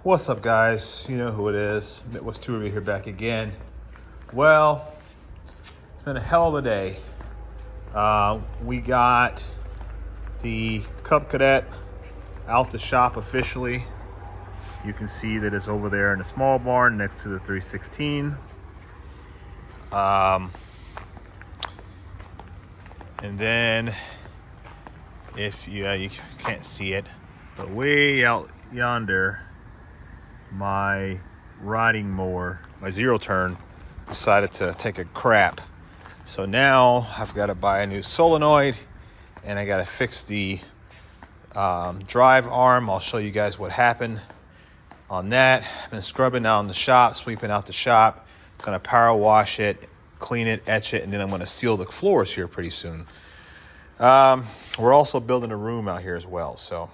What's up, guys? You know who it is. Midwest Tour here back again. Well, it's been a hell of a day. We got the Cub Cadet out the shop officially. You can see that it's over there in the small barn next to the 316. And then, if you can't see it, but way out yonder, my riding mower, my zero turn, decided to take a crap. So now I've got to buy a new solenoid, and I got to fix the drive arm. I'll show you guys what happened on that. I've been scrubbing out in the shop, sweeping out the shop. Gonna power wash it, clean it, etch it, and then I'm gonna seal the floors here pretty soon. We're also building a room out here as well. So,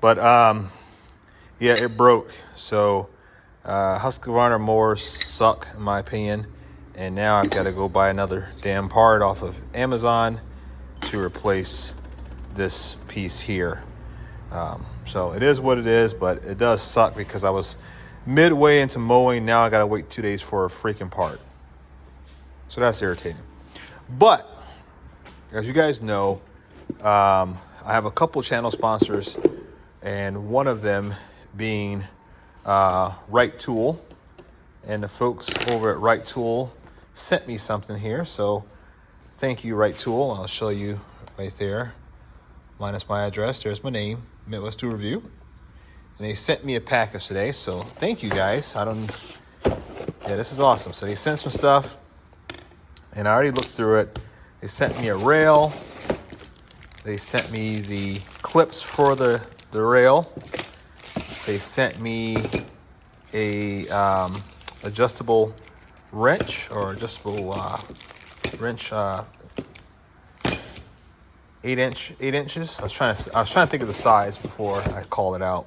but yeah, it broke. So Husqvarna mowers suck in my opinion, and now I've got to go buy another damn part off of Amazon to replace this piece here. So it is what it is, but it does suck because I was midway into mowing. Now I got to wait 2 days for a freaking part. So that's irritating. But as you guys know, I have a couple channel sponsors, and one of them being Wright Tool. And the folks over at Wright Tool sent me something here. So thank you, Wright Tool. I'll show you right there. Minus my address. There's my name, Midwest Tool Review. And they sent me a package today. So thank you guys. Yeah, this is awesome. So they sent some stuff, and I already looked through it. They sent me a rail. They sent me the clips for the rail. They sent me a adjustable wrench, or adjustable wrench, 8 inches. I was trying to think of the size before I call it out.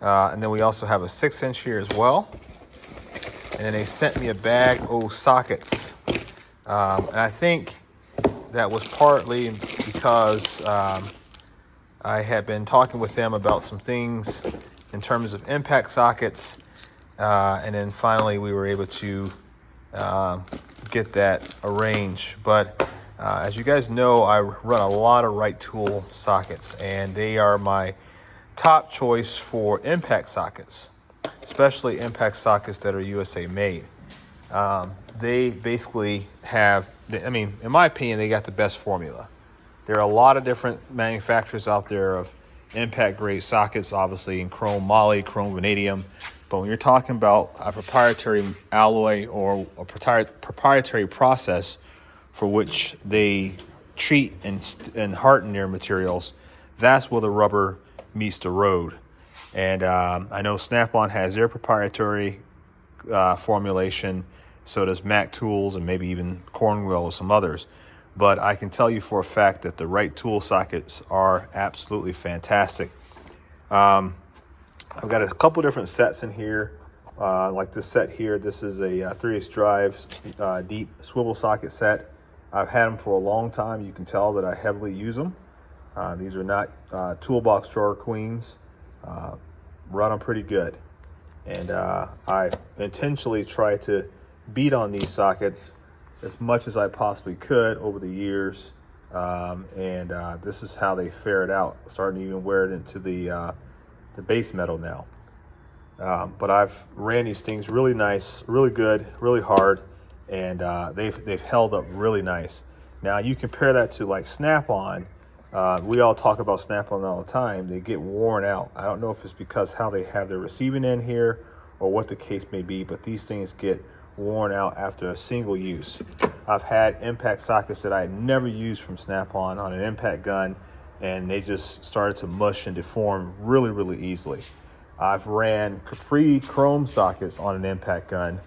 And then we also have a 6-inch here as well. And then they sent me a bag of sockets. And I think that was partly because I had been talking with them about some things in terms of impact sockets. And then finally we were able to get that arranged. But as you guys know, I run a lot of Wright Tool sockets, and they are my top choice for impact sockets, especially impact sockets that are USA made. They basically have, in my opinion, they got the best formula. There are a lot of different manufacturers out there of impact grade sockets, obviously in chrome moly, chrome vanadium. But when you're talking about a proprietary alloy or a proprietary process for which they treat and harden their materials, that's where the rubber meets the road. And I know Snap-on has their proprietary formulation. So does Mac Tools, and maybe even Cornwell or some others. But I can tell you for a fact that the Wright Tool sockets are absolutely fantastic. I've got a couple different sets in here. Like this set here, this is a 3/8 drive deep swivel socket set. I've had them for a long time. You can tell that I heavily use them. These are not toolbox drawer queens. Run them pretty good. And I intentionally try to beat on these sockets as much as I possibly could over the years. This is how they fared out. Starting to even wear it into the base metal now. But I've ran these things really nice, really good, really hard, and they've held up really nice. Now you compare that to like Snap-on. We all talk about Snap-on all the time. They get worn out. I don't know if it's because how they have their receiving end here or what the case may be, but these things get worn out after a single use. I've had impact sockets that I never used from Snap-on on an impact gun, and they just started to mush and deform really, really easily. I've ran Capri chrome sockets on an impact gun.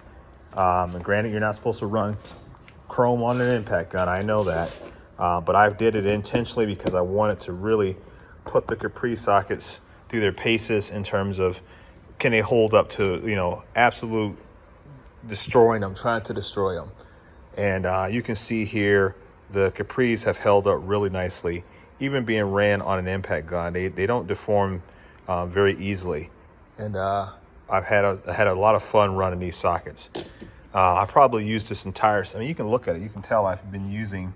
And granted, you're not supposed to run chrome on an impact gun, I know that. But I did it intentionally because I wanted to really put the Capri sockets through their paces in terms of, can they hold up to, absolute destroying them, trying to destroy them. And you can see here, the Capris have held up really nicely, even being ran on an impact gun. They don't deform very easily. And I had a lot of fun running these sockets. I probably used this entire, I mean, you can look at it, you can tell I've been using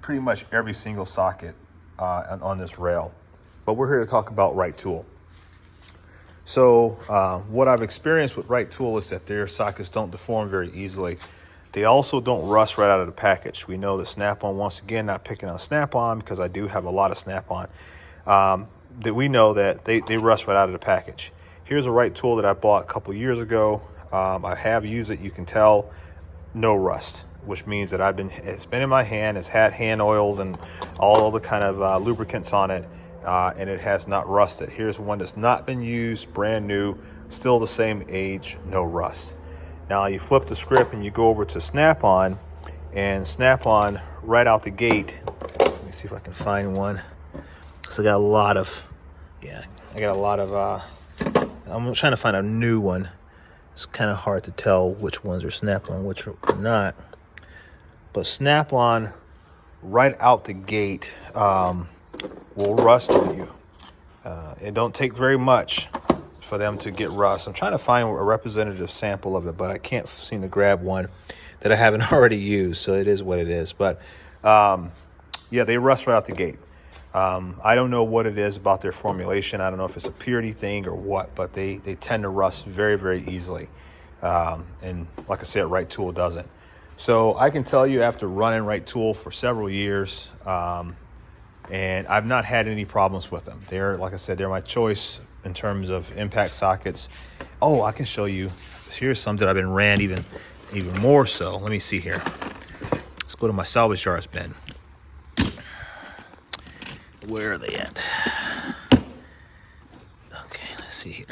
pretty much every single socket on this rail. But we're here to talk about Wright Tool. So what I've experienced with Wright Tool is that their sockets don't deform very easily. They also don't rust right out of the package. We know that Snap-on, once again, not picking on Snap-on because I do have a lot of Snap-on, that we know that they rust right out of the package. Here's a Wright Tool that I bought a couple years ago. I have used it, you can tell, no rust, which means that it's been in my hand, it's had hand oils and all the kind of lubricants on it, and it has not rusted. Here's one that's not been used, brand new, still the same age, no rust. Now you flip the script and you go over to Snap-on, and Snap-on right out the gate, let me see if I can find one. So I got a lot of, I'm trying to find a new one. It's kind of hard to tell which ones are Snap-on, which are not. But Snap-on right out the gate will rust on you. It don't take very much for them to get rust. I'm trying to find a representative sample of it, but I can't seem to grab one that I haven't already used, so it is what it is. But yeah, they rust right out the gate. I don't know what it is about their formulation. I don't know if it's a purity thing or what, but they tend to rust very, very easily. And like I said, Wright Tool doesn't. So I can tell you, after running Wright Tool for several years, and I've not had any problems with them. They're, like I said, they're my choice in terms of impact sockets. Oh, I can show you. Here's some that I've been ran even more so. Let me see here. Let's go to my salvage yards bin. Where are they at? Okay, let's see here.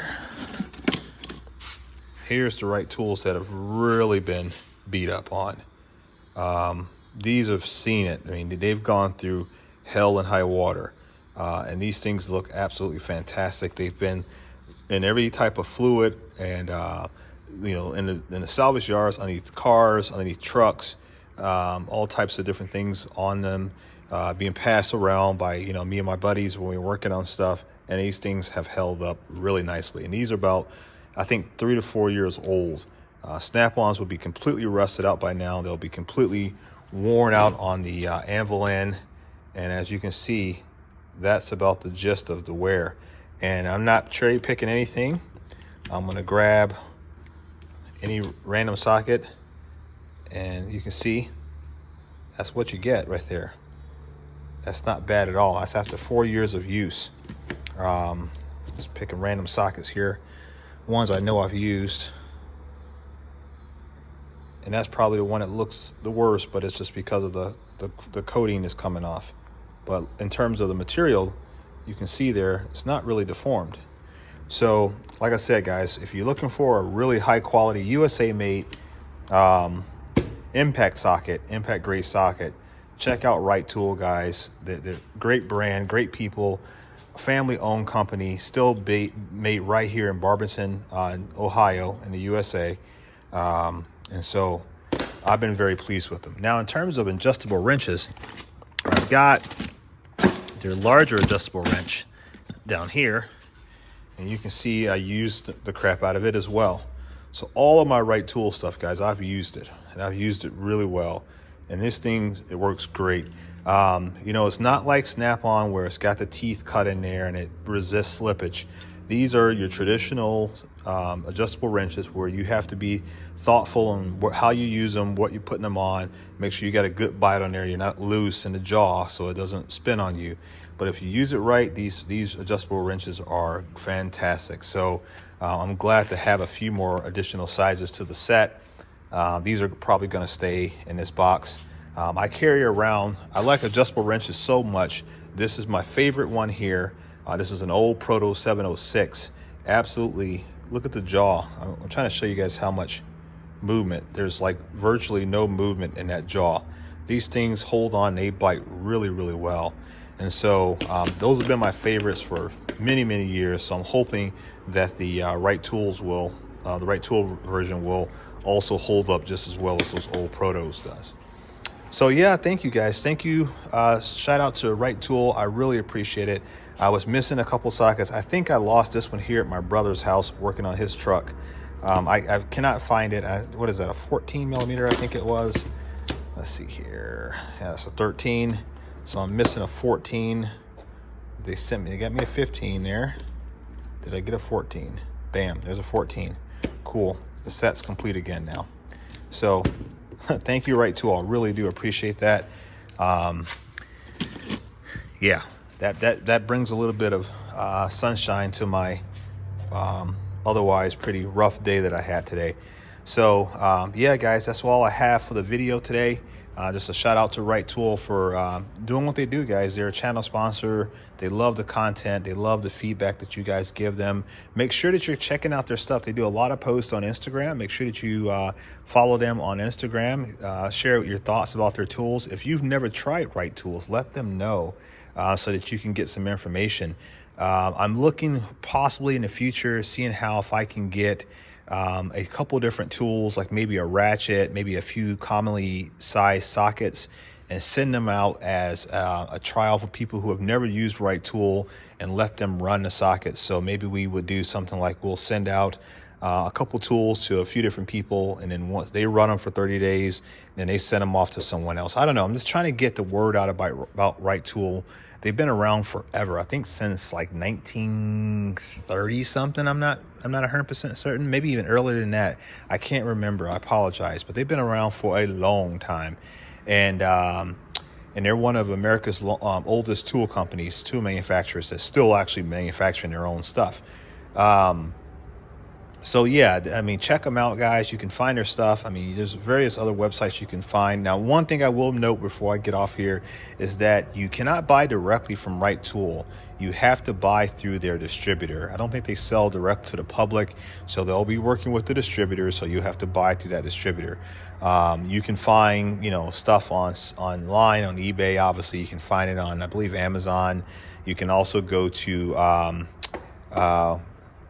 Here's the Wright Tools that have really been beat up on. These have seen it. I mean, they've gone through hell and high water. And these things look absolutely fantastic. They've been in every type of fluid and, in the salvage yards, underneath cars, underneath trucks, all types of different things on them. Being passed around by me and my buddies when we were working on stuff, and these things have held up really nicely. And these are about, I think, 3 to 4 years old. Snap-ons will be completely rusted out by now. They'll be completely worn out on the anvil end, and as you can see, that's about the gist of the wear. And I'm not cherry picking anything. I'm gonna grab any random socket, and you can see that's what you get right there. That's not bad at all. That's after 4 years of use. Just picking random sockets here. Ones I know I've used. And that's probably the one that looks the worst, but it's just because of the coating is coming off. But in terms of the material, you can see there, it's not really deformed. So, like I said, guys, if you're looking for a really high quality USA made impact socket, impact grade socket, check out Wright Tool, guys. They're great brand, great people, family owned company, still made right here in Barberton, Ohio, in the USA. And so I've been very pleased with them. Now, in terms of adjustable wrenches, I've got their larger adjustable wrench down here, and you can see I used the crap out of it as well. So all of my Wright Tool stuff, guys, I've used it, and I've used it really well. And this thing, it works great. It's not like Snap-on where it's got the teeth cut in there and it resists slippage. These are your traditional adjustable wrenches where you have to be thoughtful on how you use them, what you're putting them on. Make sure you got a good bite on there. You're not loose in the jaw so it doesn't spin on you. But if you use it right, these adjustable wrenches are fantastic. So I'm glad to have a few more additional sizes to the set. These are probably going to stay in this box. I carry around, I like adjustable wrenches so much. This is my favorite one here. This is an old Proto 706. Absolutely, look at the jaw. I'm trying to show you guys how much movement. There's like virtually no movement in that jaw. These things hold on, they bite really, really well. And so those have been my favorites for many, many years. So I'm hoping that the Wright Tools the Wright Tool version will also hold up just as well as those old Protos does. So yeah, thank you guys. Thank you. Shout out to Wright Tool. I really appreciate it. I was missing a couple sockets. I think I lost this one here at my brother's house working on his truck. I cannot find it. What is that, a 14 millimeter, I think it was. Let's see here. Yeah, it's a 13. So I'm missing a 14. They got me a 15 there. Did I get a 14? Bam, there's a 14. Cool, the set's complete again now. So thank you, Wright Tool. I really do appreciate that. Yeah, that brings a little bit of sunshine to my otherwise pretty rough day that I had today. So yeah, guys, that's all I have for the video today. Just a shout out to Wright Tool for doing what they do, guys. They're a channel sponsor. They love the content. They love the feedback that you guys give them. Make sure that you're checking out their stuff. They do a lot of posts on Instagram. Make sure that you follow them on Instagram. Share your thoughts about their tools. If you've never tried Wright Tools, let them know so that you can get some information. I'm looking possibly in the future, seeing how if I can get a couple different tools, like maybe a ratchet, maybe a few commonly sized sockets, and send them out as a trial for people who have never used Wright Tool and let them run the sockets. So maybe we would do something like we'll send out a couple tools to a few different people, and then once they run them for 30 days, then they send them off to someone else. I don't know. I'm just trying to get the word out about Wright Tool. They've been around forever. I think since like 1930 something. I'm not 100% certain. Maybe even earlier than that. I can't remember. I apologize, but they've been around for a long time, and they're one of America's oldest tool companies, tool manufacturers that's still actually manufacturing their own stuff. So yeah, I mean, check them out, guys. You can find their stuff. I mean, there's various other websites you can find. Now, one thing I will note before I get off here is that you cannot buy directly from Wright Tool. You have to buy through their distributor. I don't think they sell direct to the public, so they'll be working with the distributor, so you have to buy through that distributor. You can find, stuff online, on eBay. Obviously, you can find it on, I believe, Amazon. You can also go to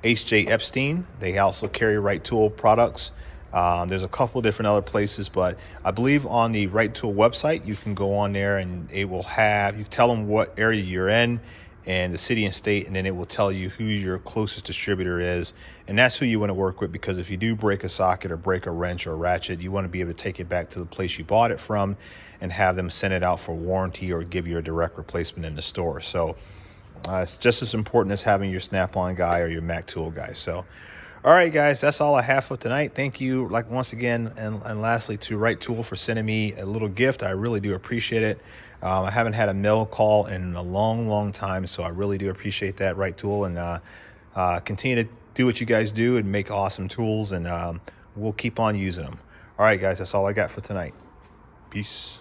H.J. Epstein. They also carry Wright Tool products. There's a couple different other places, but I believe on the Wright Tool website, you can go on there and it will have, you tell them what area you're in and the city and state, and then it will tell you who your closest distributor is. And that's who you want to work with, because if you do break a socket or break a wrench or a ratchet, you want to be able to take it back to the place you bought it from and have them send it out for warranty or give you a direct replacement in the store. So it's just as important as having your Snap-on guy or your Mac tool guy. So, all right, guys, that's all I have for tonight. Thank you, like, once again, and lastly, to Wright Tool for sending me a little gift. I really do appreciate it. I haven't had a mail call in a long time, so I really do appreciate that, Wright Tool, and continue to do what you guys do and make awesome tools, and we'll keep on using them. All right, guys, that's all I got for tonight. Peace.